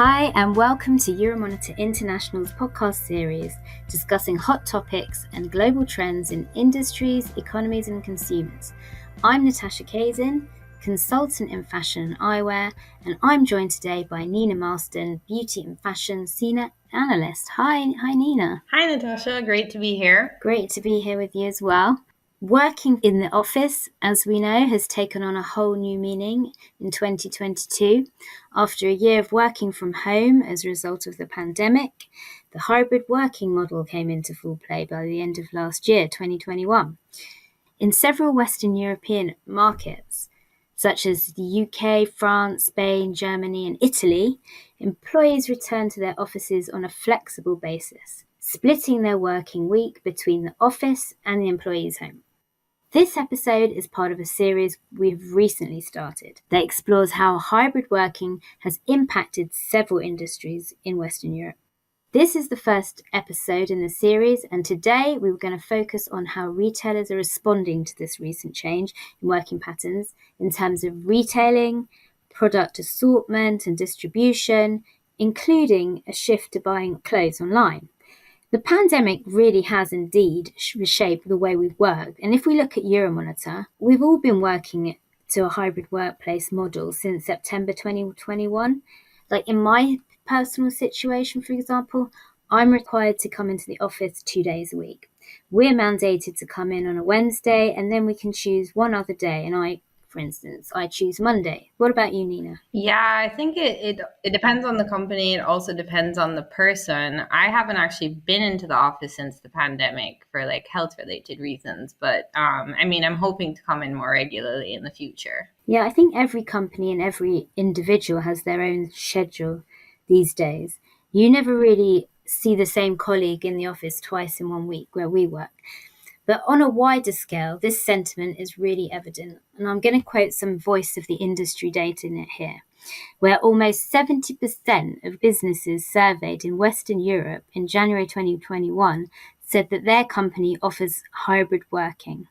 Hi, and welcome to Euromonitor International's podcast series discussing hot topics and global trends in industries, economies, and consumers. I'm Natasha Cazin, consultant in fashion and eyewear, and I'm joined today by Nina Marston, beauty and fashion senior analyst. Hi, Nina. Hi, Natasha. Great to be here. Great to be here with you as well. Working in the office, as we know, has taken on a whole new meaning in 2022. After a year of working from home as a result of the pandemic, the hybrid working model came into full play by the end of last year, 2021. In several Western European markets, such as the UK, France, Spain, Germany, and Italy, employees return to their offices on a flexible basis, splitting their working week between the office and the employee's home. This episode is part of a series we've recently started that explores how hybrid working has impacted several industries in Western Europe. This is the first episode in the series, and today we were going to focus on how retailers are responding to this recent change in working patterns in terms of retailing, product assortment and distribution, including a shift to buying clothes online. The pandemic really has indeed reshaped the way we've worked. And if we look at Euromonitor, we've all been working to a hybrid workplace model since September 2021. Like in my personal situation, for example, I'm required to come into the office 2 days a week. We're mandated to come in on a Wednesday, and then we can choose one other day. And for instance, I choose Monday. What about you, Nina? Yeah, I think it depends on the company. It also depends on the person. I haven't actually been into the office since the pandemic for like health related reasons, but I'm hoping to come in more regularly in the future. Yeah, I think every company and every individual has their own schedule these days. You never really see the same colleague in the office twice in 1 week where we work. But on a wider scale, this sentiment is really evident. And I'm going to quote some voice of the industry data in it here, where almost 70% of businesses surveyed in Western Europe in January 2021 said that their company offers hybrid working.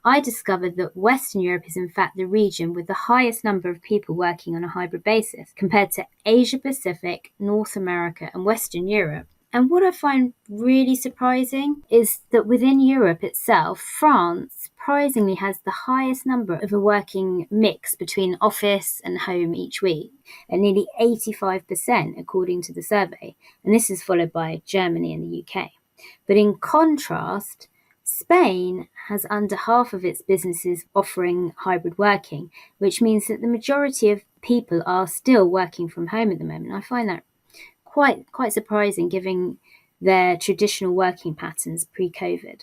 I discovered that Western Europe is in fact the region with the highest number of people working on a hybrid basis compared to Asia Pacific, North America, and Western Europe. And what I find really surprising is that within Europe itself, France surprisingly has the highest number of a working mix between office and home each week, at nearly 85% according to the survey. And this is followed by Germany and the UK. But in contrast, Spain has under half of its businesses offering hybrid working, which means that the majority of people are still working from home at the moment. I find that quite surprising given their traditional working patterns pre-COVID.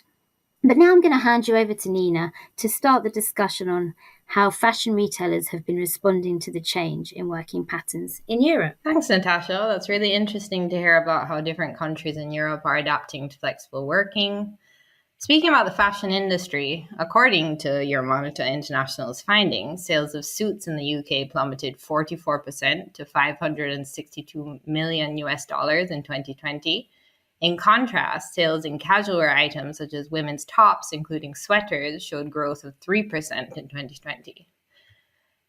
But now I'm going to hand you over to Nina to start the discussion on how fashion retailers have been responding to the change in working patterns in Europe. Thanks, Natasha. That's really interesting to hear about how different countries in Europe are adapting to flexible working. Speaking about the fashion industry, according to Euromonitor International's findings, sales of suits in the UK plummeted 44% to $562 million in 2020. In contrast, sales in casual wear items such as women's tops, including sweaters, showed growth of 3% in 2020.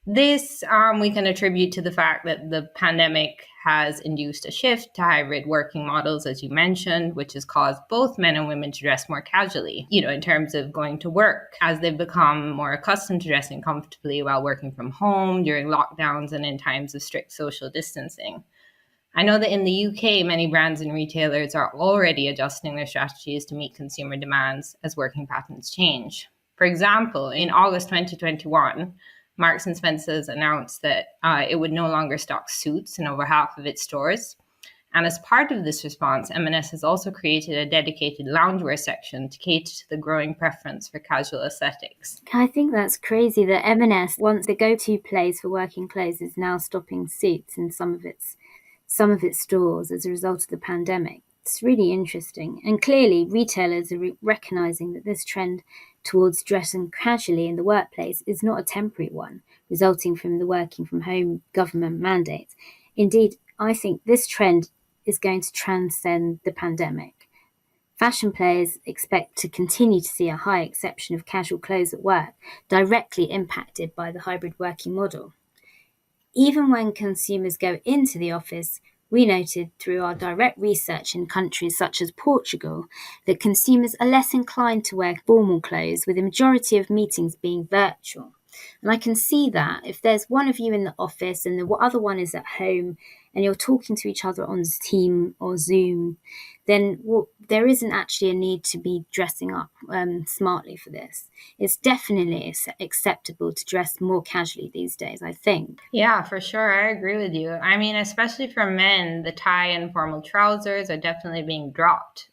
This we can attribute to the fact that the pandemic has induced a shift to hybrid working models, as you mentioned, which has caused both men and women to dress more casually, in terms of going to work, as they've become more accustomed to dressing comfortably while working from home during lockdowns and in times of strict social distancing. I know that in the UK, many brands and retailers are already adjusting their strategies to meet consumer demands as working patterns change. For example, in August 2021, Marks & Spencer's announced that it would no longer stock suits in over half of its stores. And as part of this response, M&S has also created a dedicated loungewear section to cater to the growing preference for casual aesthetics. I think that's crazy that M&S, once the go-to place for working clothes, is now stopping suits in some of its stores as a result of the pandemic. It's really interesting. And clearly, retailers are recognizing that this trend towards dressing casually in the workplace is not a temporary one, resulting from the working from home government mandates. Indeed, I think this trend is going to transcend the pandemic. Fashion players expect to continue to see a high exception of casual clothes at work, directly impacted by the hybrid working model. Even when consumers go into the office, we noted through our direct research in countries such as Portugal that consumers are less inclined to wear formal clothes, with the majority of meetings being virtual. And I can see that if there's one of you in the office and the other one is at home and you're talking to each other on Team or Zoom, then there isn't actually a need to be dressing up smartly for this. It's definitely acceptable to dress more casually these days, I think. Yeah, for sure. I agree with you. I mean, especially for men, the tie and formal trousers are definitely being dropped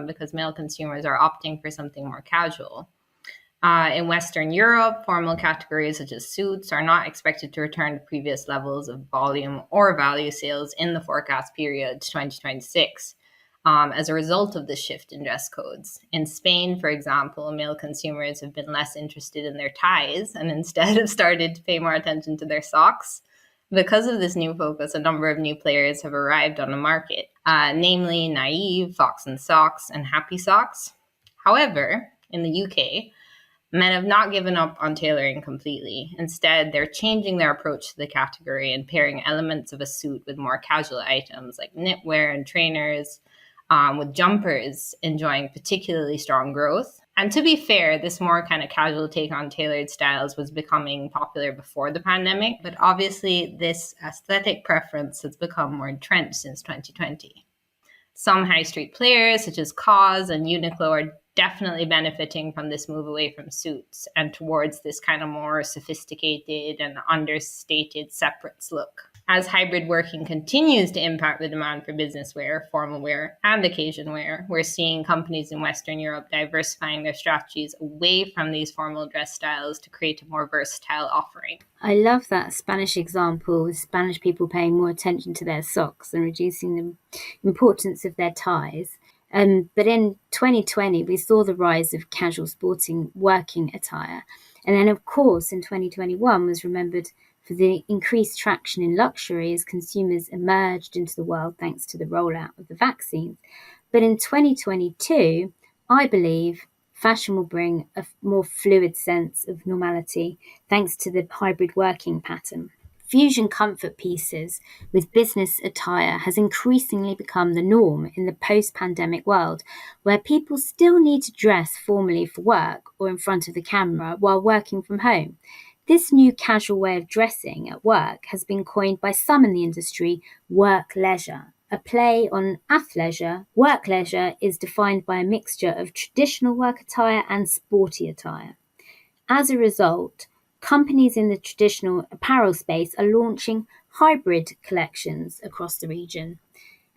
because male consumers are opting for something more casual. In Western Europe, formal categories such as suits are not expected to return to previous levels of volume or value sales in the forecast period to 2026 as a result of the shift in dress codes. In Spain, for example, male consumers have been less interested in their ties and instead have started to pay more attention to their socks. Because of this new focus, a number of new players have arrived on the market, namely Naive, Fox and Socks, and Happy Socks. However, in the UK, men have not given up on tailoring completely. Instead, they're changing their approach to the category and pairing elements of a suit with more casual items like knitwear and trainers, with jumpers enjoying particularly strong growth. And to be fair, this more kind of casual take on tailored styles was becoming popular before the pandemic, but obviously this aesthetic preference has become more entrenched since 2020. Some high street players, such as Cause and Uniqlo, are definitely benefiting from this move away from suits and towards this kind of more sophisticated and understated separates look. As hybrid working continues to impact the demand for business wear, formal wear, and occasion wear, we're seeing companies in Western Europe diversifying their strategies away from these formal dress styles to create a more versatile offering. I love that Spanish example with Spanish people paying more attention to their socks and reducing the importance of their ties. But in 2020, we saw the rise of casual sporting working attire. And then, of course, in 2021 was remembered for the increased traction in luxury as consumers emerged into the world thanks to the rollout of the vaccines. But in 2022, I believe fashion will bring a more fluid sense of normality thanks to the hybrid working pattern. Fusion comfort pieces with business attire has increasingly become the norm in the post-pandemic world, where people still need to dress formally for work or in front of the camera while working from home. This new casual way of dressing at work has been coined by some in the industry work leisure, a play on athleisure. Work leisure is defined by a mixture of traditional work attire and sporty attire. As a result, companies in the traditional apparel space are launching hybrid collections across the region.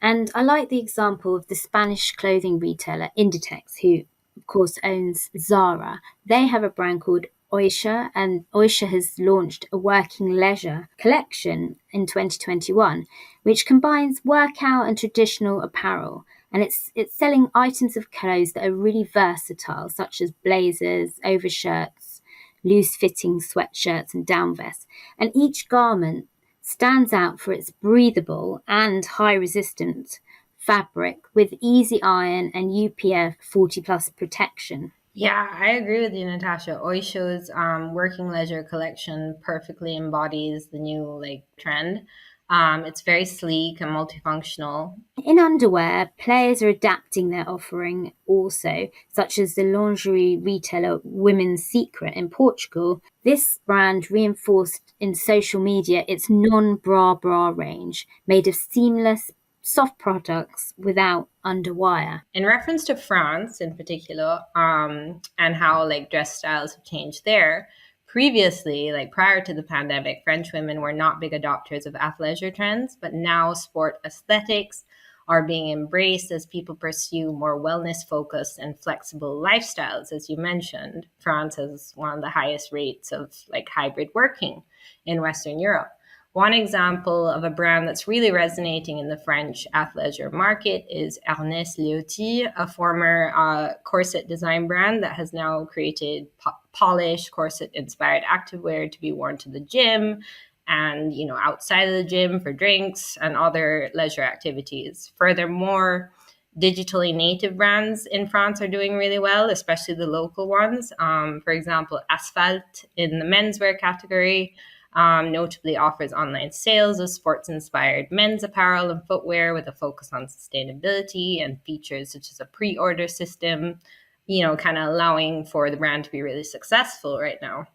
And I like the example of the Spanish clothing retailer Inditex, who, of course, owns Zara. They have a brand called Oysha, and Oysha has launched a working leisure collection in 2021, which combines workout and traditional apparel. And it's selling items of clothes that are really versatile, such as blazers, overshirts, loose-fitting sweatshirts and down vests. And each garment stands out for its breathable and high-resistant fabric with easy iron and UPF 40+ protection. Yeah, I agree with you, Natasha. Oysho's working leisure collection perfectly embodies the new trend. It's very sleek and multifunctional. In underwear, players are adapting their offering also, such as the lingerie retailer Women's Secret in Portugal. This brand reinforced in social media its non-bra bra range, made of seamless, soft products without underwire. In reference to France in particular, and how dress styles have changed there, previously, prior to the pandemic, French women were not big adopters of athleisure trends, but now sport aesthetics are being embraced as people pursue more wellness-focused and flexible lifestyles. As you mentioned, France has one of the highest rates of hybrid working in Western Europe. One example of a brand that's really resonating in the French athleisure market is Ernest Leoty, a former corset design brand that has now created polished corset-inspired activewear to be worn to the gym and outside of the gym for drinks and other leisure activities. Furthermore, digitally native brands in France are doing really well, especially the local ones. For example, Asphalt in the menswear category, Notably offers online sales of sports-inspired men's apparel and footwear with a focus on sustainability and features such as a pre-order system, kind of allowing for the brand to be really successful right now.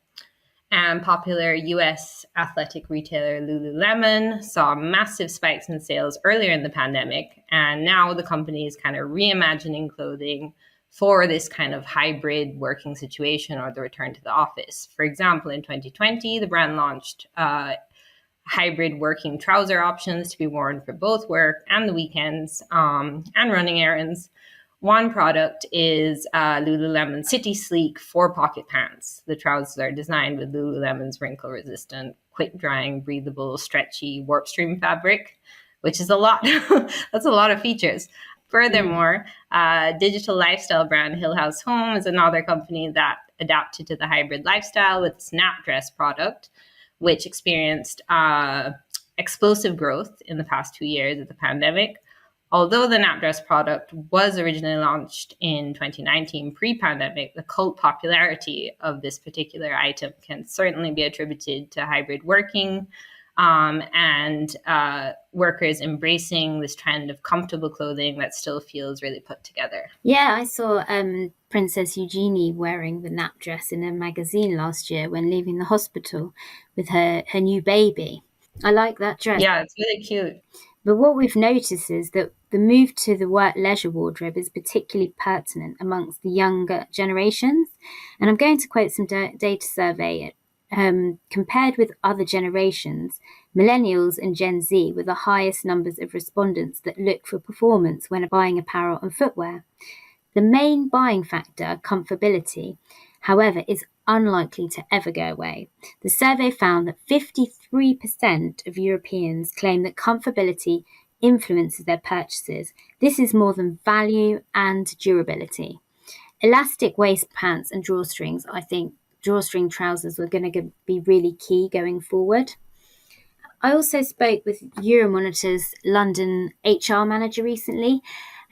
And popular US athletic retailer Lululemon saw massive spikes in sales earlier in the pandemic. And now the company is kind of reimagining clothing for this kind of hybrid working situation or the return to the office. For example, in 2020, the brand launched hybrid working trouser options to be worn for both work and the weekends and running errands. One product is Lululemon City Sleek 4-pocket pants. The trousers are designed with Lululemon's wrinkle-resistant, quick-drying, breathable, stretchy warp stream fabric, which is a lot. That's a lot of features. Furthermore, digital lifestyle brand Hill House Home is another company that adapted to the hybrid lifestyle with Snap Dress product, which experienced explosive growth in the past 2 years of the pandemic. Although the nap dress product was originally launched in 2019 pre-pandemic, the cult popularity of this particular item can certainly be attributed to hybrid working and workers embracing this trend of comfortable clothing that still feels really put together. Yeah, I saw Princess Eugenie wearing the nap dress in a magazine last year when leaving the hospital with her new baby. I like that dress. Yeah, it's really cute. But what we've noticed is that the move to the work leisure wardrobe is particularly pertinent amongst the younger generations. And I'm going to quote some data survey. Compared with other generations, millennials and Gen Z were the highest numbers of respondents that look for performance when buying apparel and footwear. The main buying factor, comfortability, however, is unlikely to ever go away. The survey found that 53% of Europeans claim that comfortability influences their purchases. This is more than value and durability. Elastic waist pants and drawstrings, I think drawstring trousers are going to be really key going forward. I also spoke with Euromonitor's London HR manager recently,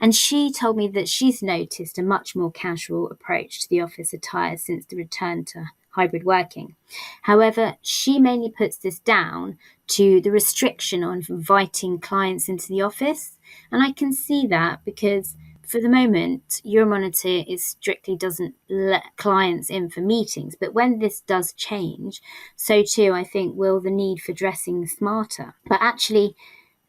and she told me that she's noticed a much more casual approach to the office attire since the return to hybrid working. However, she mainly puts this down to the restriction on inviting clients into the office. And I can see that because for the moment, Euromonitor strictly doesn't let clients in for meetings. But when this does change, so too, I think, will the need for dressing smarter. But actually,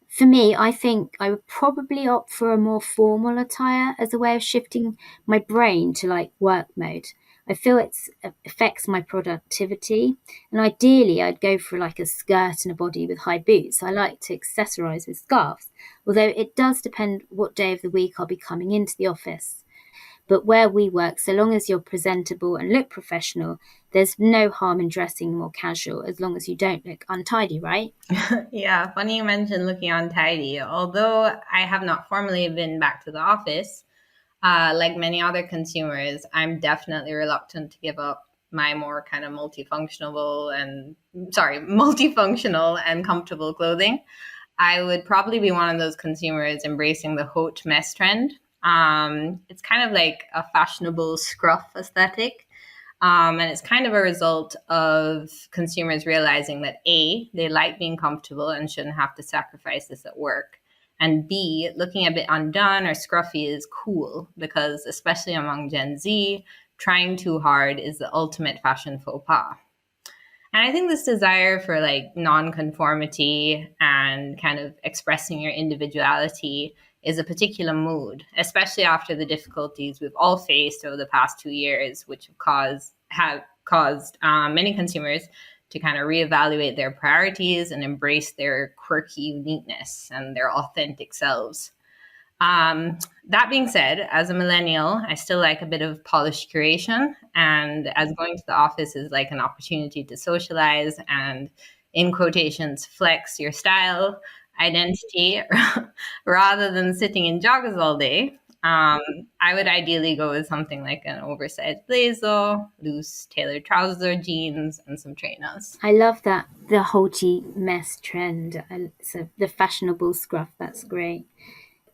for me, I think I would probably opt for a more formal attire as a way of shifting my brain to work mode. I feel it affects my productivity, and ideally I'd go for a skirt and a body with high boots. I like to accessorize with scarves, although it does depend what day of the week I'll be coming into the office. But where we work, so long as you're presentable and look professional, there's no harm in dressing more casual as long as you don't look untidy, right? Yeah, funny you mentioned looking untidy. Although I have not formally been back to the office, like many other consumers, I'm definitely reluctant to give up my more kind of multifunctional and comfortable clothing. I would probably be one of those consumers embracing the haute mess trend. It's kind of like a fashionable scruff aesthetic. And it's kind of a result of consumers realizing that A, they like being comfortable and shouldn't have to sacrifice this at work. And B, looking a bit undone or scruffy is cool because, especially among Gen Z, trying too hard is the ultimate fashion faux pas. And I think this desire for non-conformity and kind of expressing your individuality is a particular mood, especially after the difficulties we've all faced over the past 2 years, which have caused many consumers to kind of reevaluate their priorities and embrace their quirky uniqueness and their authentic selves. That being said, as a millennial, I still like a bit of polished curation, and as going to the office is like an opportunity to socialize and, in quotations, flex your style identity rather than sitting in joggers all day. I would ideally go with something like an oversized blazer, loose tailored trousers or jeans, and some trainers. I love that, the haughty mess trend. So the fashionable scruff, that's great.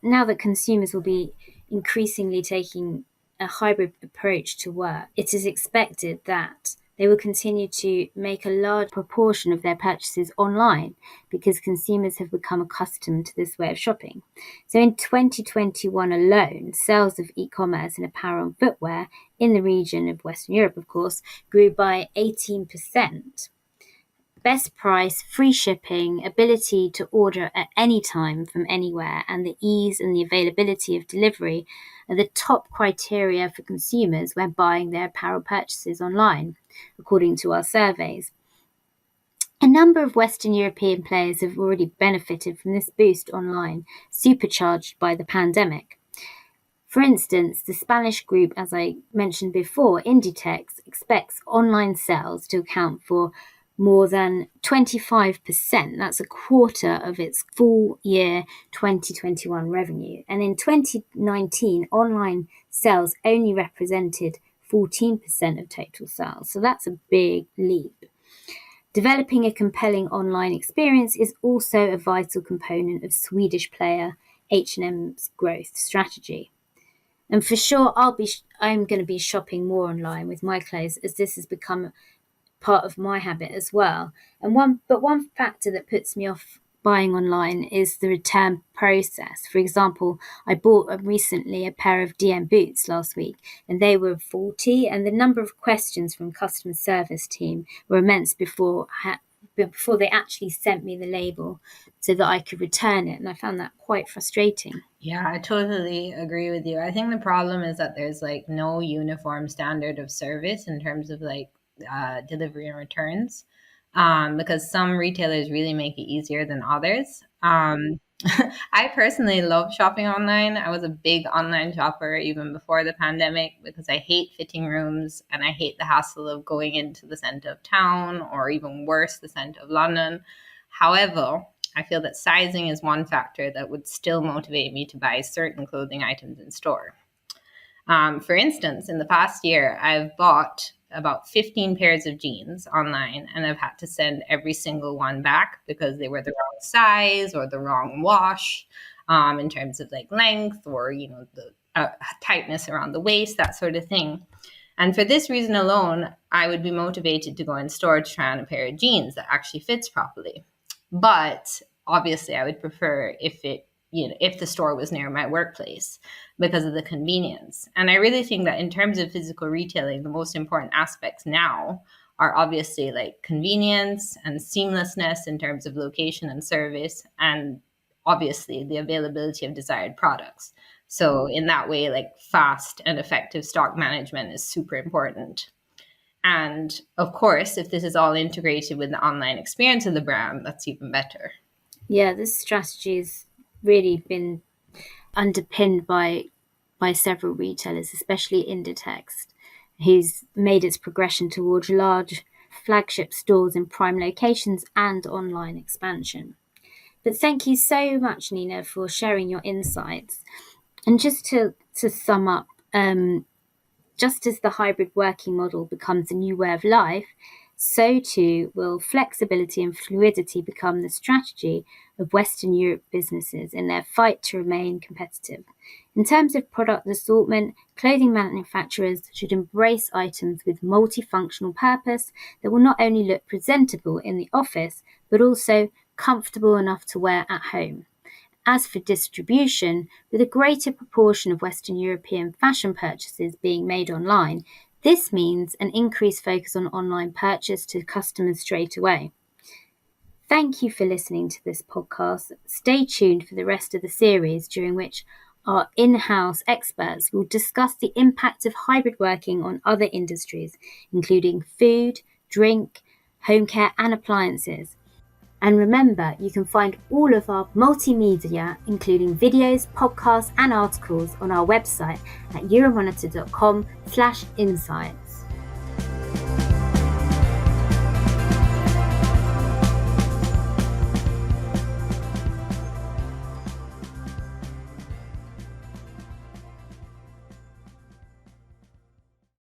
Now that consumers will be increasingly taking a hybrid approach to work, it is expected that they will continue to make a large proportion of their purchases online because consumers have become accustomed to this way of shopping. So in 2021 alone, sales of e-commerce in apparel and footwear in the region of Western Europe, of course, grew by 18%. Best price, free shipping, ability to order at any time from anywhere, and the ease and the availability of delivery are the top criteria for consumers when buying their apparel purchases online, according to our surveys. A number of Western European players have already benefited from this boost online, supercharged by the pandemic. For instance, the Spanish group, as I mentioned before, Inditex, expects online sales to account for more than 25%. That's a quarter of its full year 2021 revenue. And in 2019, online sales only represented 14% of total sales. So that's a big leap. Developing a compelling online experience is also a vital component of Swedish player H&M's growth strategy. And for sure, I'm going to be shopping more online with my clothes as this has become part of my habit as well. And one factor that puts me off buying online is the return process. For example, I bought recently a pair of DM boots last week, and they were faulty, and the number of questions from customer service team were immense before they actually sent me the label so that I could return it, and I found that quite frustrating. Yeah, I totally agree with you. I think the problem is that there's like no uniform standard of service in terms of like delivery and returns, because some retailers really make it easier than others. I personally love shopping online. I was a big online shopper even before the pandemic because I hate fitting rooms and I hate the hassle of going into the center of town, or even worse, the center of London. However, I feel that sizing is one factor that would still motivate me to buy certain clothing items in store. For instance, in the past year, I've bought about 15 pairs of jeans online, and I've had to send every single one back because they were the wrong size or the wrong wash, in terms of like length or, the tightness around the waist, that sort of thing. And for this reason alone, I would be motivated to go in store to try on a pair of jeans that actually fits properly. But obviously, I would prefer if the store was near my workplace because of the convenience. And I really think that in terms of physical retailing, the most important aspects now are obviously like convenience and seamlessness in terms of location and service, and obviously the availability of desired products. So in that way, like fast and effective stock management is super important. And of course, if this is all integrated with the online experience of the brand, that's even better. Yeah, this strategy has really been underpinned by several retailers, especially Inditex, who's made its progression towards large flagship stores in prime locations and online expansion. But thank you so much, Nina, for sharing your insights. And just to sum up, just as the hybrid working model becomes a new way of life, so too will flexibility and fluidity become the strategy of Western Europe businesses in their fight to remain competitive. In terms of product assortment, clothing manufacturers should embrace items with multifunctional purpose that will not only look presentable in the office, but also comfortable enough to wear at home. As for distribution, with a greater proportion of Western European fashion purchases being made online, this means an increased focus on online purchase to customers straight away. Thank you for listening to this podcast. Stay tuned for the rest of the series, during which our in-house experts will discuss the impact of hybrid working on other industries, including food, drink, home care and appliances. And remember, you can find all of our multimedia, including videos, podcasts, and articles on our website at euromonitor.com/insights.